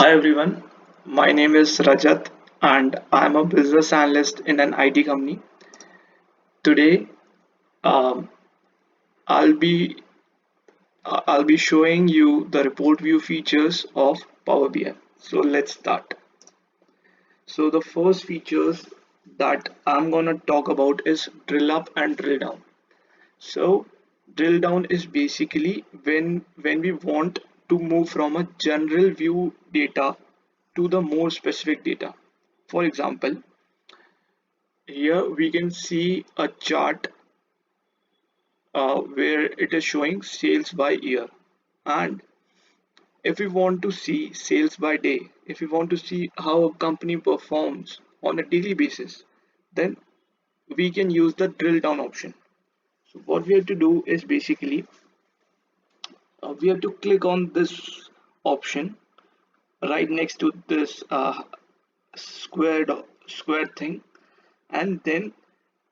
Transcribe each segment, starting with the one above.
Hi everyone, my name is Rajat and I'm a business analyst in an IT company. Today, um, I'll be I'll be showing you the report view features of Power BI. So let's start. So the first features that I'm gonna talk about is drill up and drill down. So drill down is basically when we want to move from a general view data to the more specific data. For example, here we can see a chart where it is showing sales by year. And if we want to see sales by day, if we want to see how a company performs on a daily basis, then we can use the drill down option. So what we have to do is basically we have to click on this option right next to this squared square thing, and then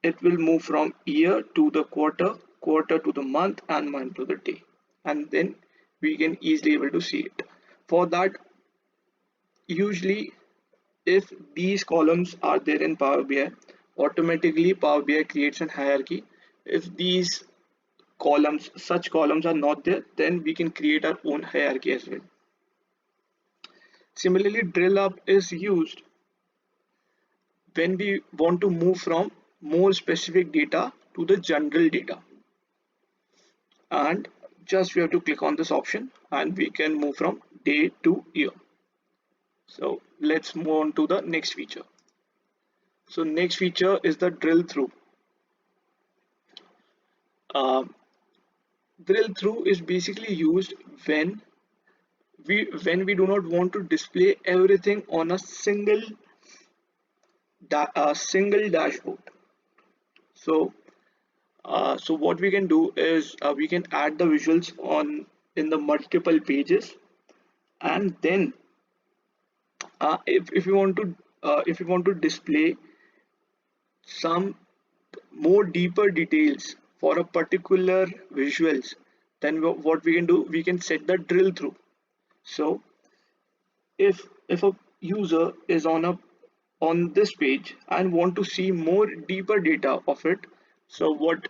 it will move from year to the quarter, quarter to the month, and month to the day, and then we can easily able to see it. For that, usually if these columns are there in Power BI, automatically Power BI creates an hierarchy. If these such columns are not there, then we can create our own hierarchy as well. Similarly, drill up is used when we want to move from more specific data to the general data, and just we have to click on this option and we can move from day to year. So let's move on to the next feature. So next feature is the drill through. uh, Drill through is basically used when we do not want to display everything on a single dashboard. So what we can do is we can add the visuals on in the multiple pages, and then if you want to display some more deeper details for a particular visuals, then what we can do, we can set the drill through. So if a user is on this page and want to see more deeper data of it, so what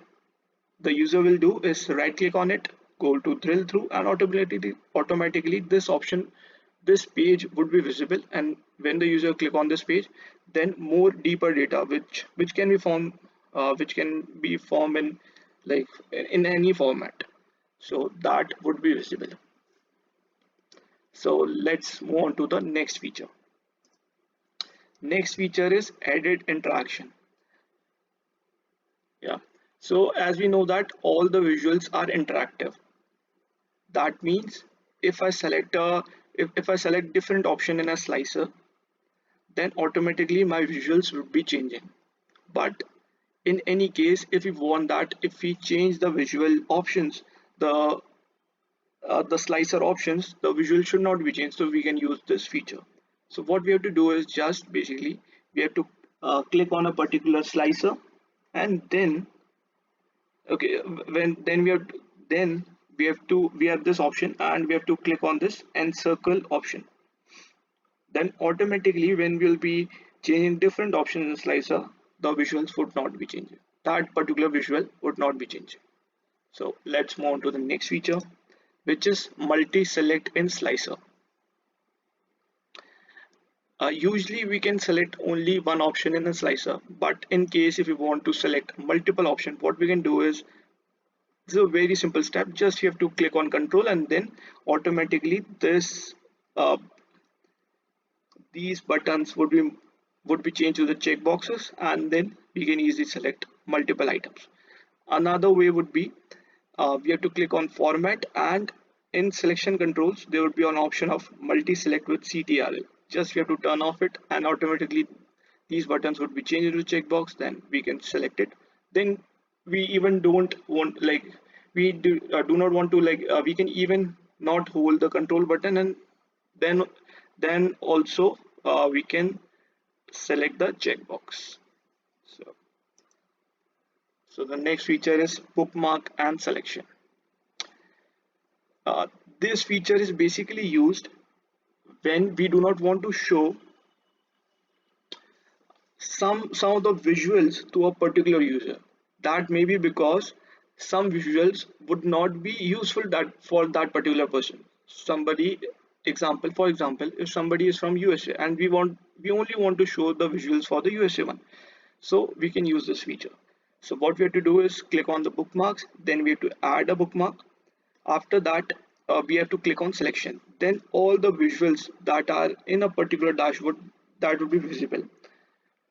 the user will do is right click on it, go to drill through, and automatically this page would be visible. And when the user click on this page, then more deeper data which can be formed in like in any format, so that would be visible. So let's move on to the next feature. Next feature is edit interaction. Yeah, so as we know that all the visuals are interactive. That means if I select if I select different option in a slicer, then automatically my visuals would be changing. But in any case, if we want that, if we change the visual options, the the slicer options, the visual should not be changed, so we can use this feature. So what we have to do is just basically we have to click on a particular slicer, and then okay, when then we have then we have this option, and we have to click on this encircle option. Then automatically when we'll be changing different options in slicer, the visuals would not be changing, that particular visual would not be changing. So let's move on to the next feature, which is multi select in slicer. Usually we can select only one option in a slicer, but in case if we want to select multiple options, what we can do is, this is a very simple step. Just you have to click on control, and then automatically uh, these buttons would be changed to the check boxes, and then we can easily select multiple items. Another way would be we have to click on format, and in selection controls there would be an option of multi select with CTRL. Just we have to turn off it, and automatically these buttons would be changed to checkbox. Then we can select it. Then we even don't want like do not want to we can even not hold the control button, and then also we can select the checkbox. So the next feature is bookmark and selection. uh, this feature is basically used when we do not want to show some of the visuals to a particular user. That may be because some visuals would not be useful that for that particular person. Somebody, example for example, if somebody is from USA and we only want to show the visuals for the USA one, so we can use this feature. So what we have to do is click on the bookmarks, then we have to add a bookmark. After that, we have to click on selection, then all the visuals that are in a particular dashboard, that would be visible.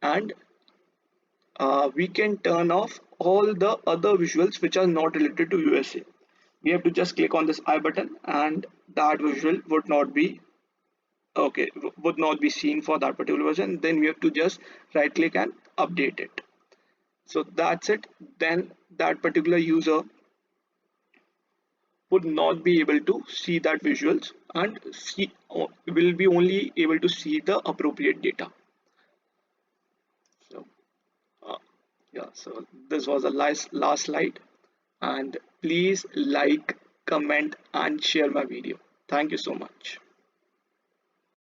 And we can turn off all the other visuals which are not related to USA. We have to just click on this I button and that visual would not be would not be seen for that particular version. Then we have to just right click and update it. So that's it. Then that particular user would not be able to see that visuals and see will be only able to see the appropriate data. So uh, yeah, so this was the last slide, and please like, comment and share my video. Thank you so much.